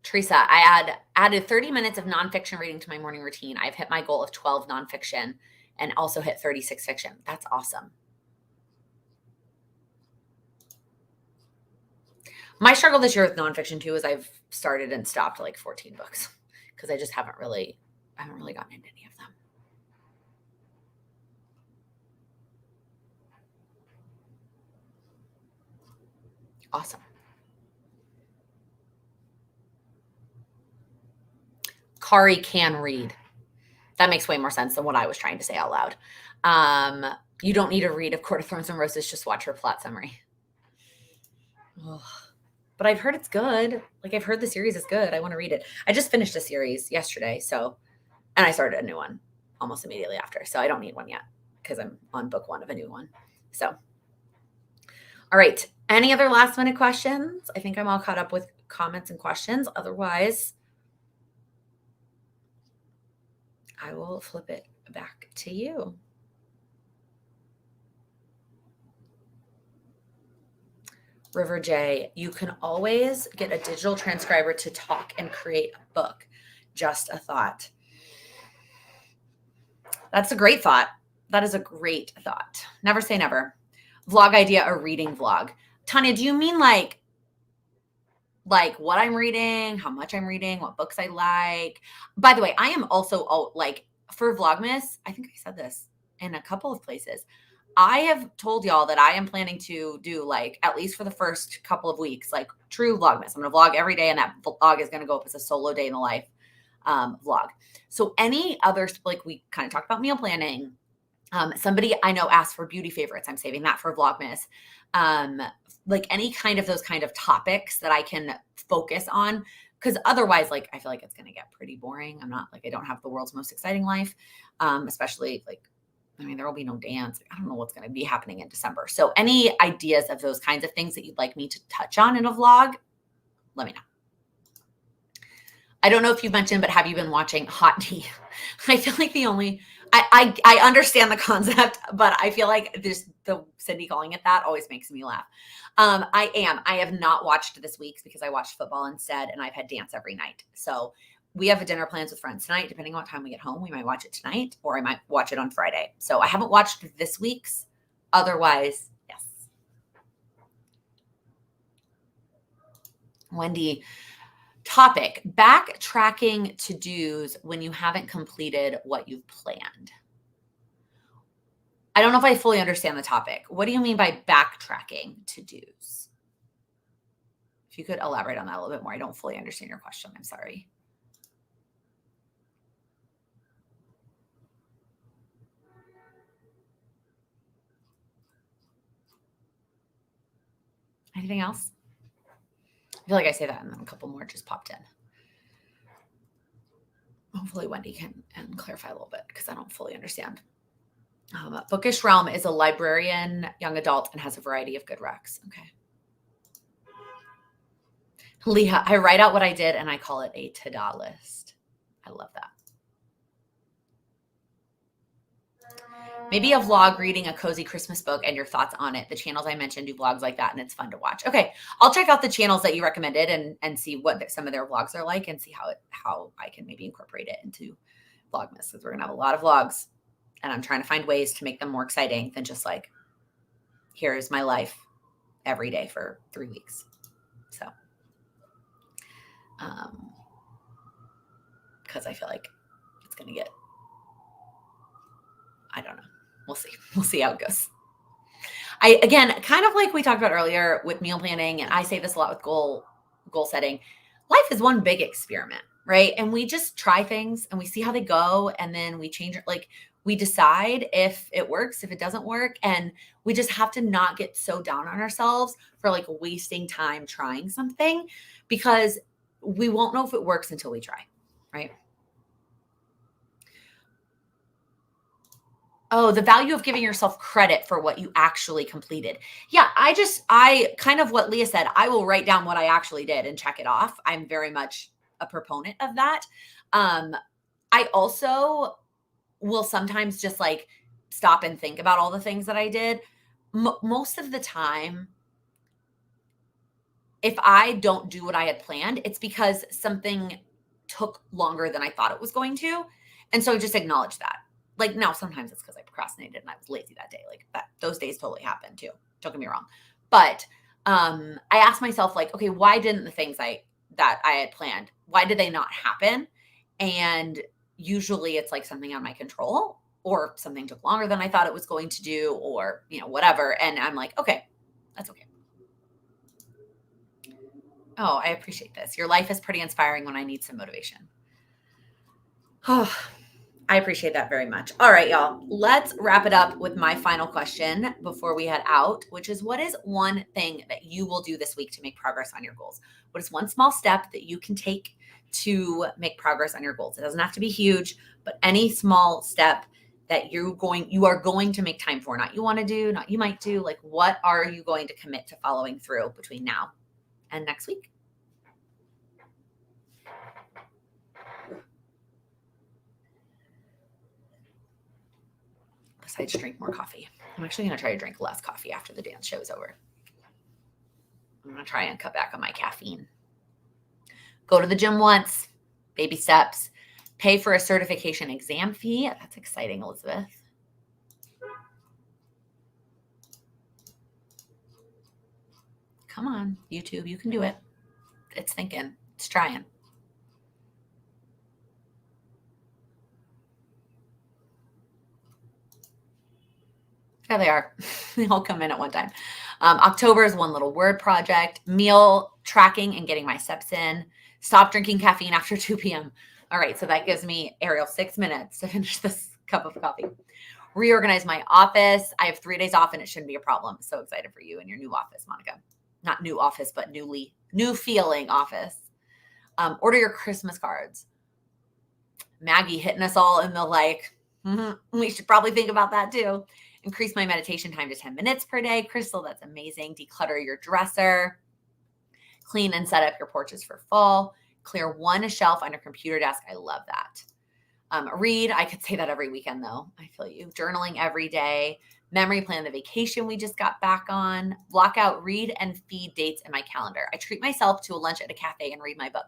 Speaker 1: Teresa, I added 30 minutes of nonfiction reading to my morning routine. I've hit my goal of 12 nonfiction and also hit 36 fiction. That's awesome. My struggle this year with nonfiction too is I've started and stopped like 14 books because I just haven't really gotten into any of them. Awesome. Kari can read. That makes way more sense than what I was trying to say out loud. You don't need to read of Court of Thorns and Roses. Just watch her plot summary. Ugh. But I've heard it's good. Like I've heard the series is good. I want to read it. I just finished a series yesterday. And I started a new one almost immediately after. So I don't need one yet because I'm on book 1 of a new one. So, all right. Any other last minute questions? I think I'm all caught up with comments and questions. Otherwise, I will flip it back to you. River J, you can always get a digital transcriber to talk and create a book. Just a thought. That's a great thought. That is a great thought. Never say never. Vlog idea, a reading vlog. Tanya, do you mean like what I'm reading, how much I'm reading, what books I like? By the way, I am also like for Vlogmas, I think I said this in a couple of places. I have told y'all that I am planning to do like, at least for the first couple of weeks, like true Vlogmas. I'm going to vlog every day and that vlog is going to go up as a solo day in the life vlog. So any others, like we kind of talked about meal planning. Somebody I know asked for beauty favorites. I'm saving that for Vlogmas. Like any kind of those kind of topics that I can focus on. Because otherwise, like, I feel like it's going to get pretty boring. I don't have the world's most exciting life. Especially like, I mean, there will be no dance. I don't know what's going to be happening in December. So any ideas of those kinds of things that you'd like me to touch on in a vlog, let me know. I don't know if you've mentioned, but have you been watching Hot Tea? I feel like I understand the concept, but I feel like the Cindy calling it that always makes me laugh. I have not watched this week's because I watched football instead and I've had dance every night. So we have a dinner plans with friends tonight. Depending on what time we get home, we might watch it tonight or I might watch it on Friday. So I haven't watched this week's. Otherwise, yes. Wendy, Topic, backtracking to-dos when you haven't completed what you've planned. I don't know if I fully understand the topic. What do you mean by backtracking to-dos? If you could elaborate on that a little bit more. I don't fully understand your question. I'm sorry. Anything else? I feel like I say that and then a couple more just popped in. Hopefully Wendy can clarify a little bit because I don't fully understand. Bookish Realm is a librarian, young adult, and has a variety of good recs. Okay. Leah, I write out what I did and I call it a to-do list. I love that. Maybe a vlog reading a cozy Christmas book and your thoughts on it. The channels I mentioned do vlogs like that and it's fun to watch. Okay, I'll check out the channels that you recommended and see what some of their vlogs are like and see how I can maybe incorporate it into Vlogmas, because we're gonna have a lot of vlogs and I'm trying to find ways to make them more exciting than just like, here's my life every day for 3 weeks. So, because I feel like it's gonna get, I don't know. We'll see. We'll see how it goes. Again, kind of like we talked about earlier with meal planning, and I say this a lot with goal setting. Life is one big experiment, right? And we just try things and we see how they go, and then we change it. Like, we decide if it works, if it doesn't work, and we just have to not get so down on ourselves for like wasting time trying something, because we won't know if it works until we try, right? Oh, the value of giving yourself credit for what you actually completed. Yeah, I kind of what Leah said, I will write down what I actually did and check it off. I'm very much a proponent of that. I also will sometimes just like stop and think about all the things that I did. Most of the time, if I don't do what I had planned, it's because something took longer than I thought it was going to. And so just acknowledge that. Like, now sometimes it's because I procrastinated and I was lazy that day. Like, that those days totally happen too. Don't get me wrong. But I asked myself, like, okay, why didn't the things that I had planned, why did they not happen? And usually it's like something on my control, or something took longer than I thought it was going to do, or whatever. And I'm like, okay, that's okay. Oh, I appreciate this. Your life is pretty inspiring when I need some motivation. Oh, I appreciate that very much. All right, y'all. Let's wrap it up with my final question before we head out, which is, what is one thing that you will do this week to make progress on your goals? What is one small step that you can take to make progress on your goals? It doesn't have to be huge, but any small step that you are going to make time for, not you want to do, not you might do. Like, what are you going to commit to following through between now and next week? Besides drink more coffee. I'm actually going to try to drink less coffee after the dance show is over. I'm going to try and cut back on my caffeine. Go to the gym once, baby steps. Pay for a certification exam fee. That's exciting, Elizabeth. Come on, YouTube, you can do it. It's thinking, it's trying. There they are. They all come in at one time. October is one little word project. Meal tracking and getting my steps in. Stop drinking caffeine after 2 p.m. All right, so that gives me, Ariel, 6 minutes to finish this cup of coffee. Reorganize my office. I have 3 days off and it shouldn't be a problem. So excited for you in your new office, Monica. Not new office, but new feeling office. Order your Christmas cards. Maggie hitting us all in the like, we should probably think about that too. Increase my meditation time to 10 minutes per day. Crystal, that's amazing. Declutter your dresser. Clean and set up your porches for fall. Clear one shelf on your computer desk. I love that. Read. I could say that every weekend though. I feel you. Journaling every day. Memory plan the vacation we just got back on. Block out read and feed dates in my calendar. I treat myself to a lunch at a cafe and read my book.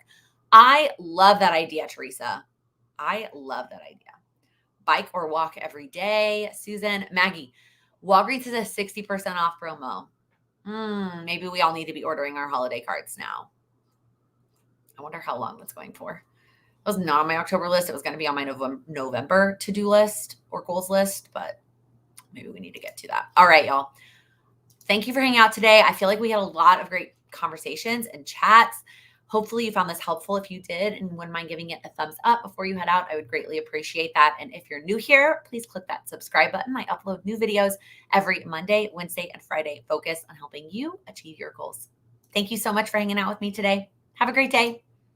Speaker 1: I love that idea, Teresa. I love that idea. Bike or walk every day. Susan, Maggie, Walgreens is a 60% off promo. Maybe we all need to be ordering our holiday cards now. I wonder how long that's going for. It was not on my October list. It was going to be on my November to-do list or goals list, but maybe we need to get to that. All right, y'all. Thank you for hanging out today. I feel like we had a lot of great conversations and chats. Hopefully you found this helpful. If you did and wouldn't mind giving it a thumbs up before you head out, I would greatly appreciate that. And if you're new here, please click that subscribe button. I upload new videos every Monday, Wednesday, and Friday, focused on helping you achieve your goals. Thank you so much for hanging out with me today. Have a great day.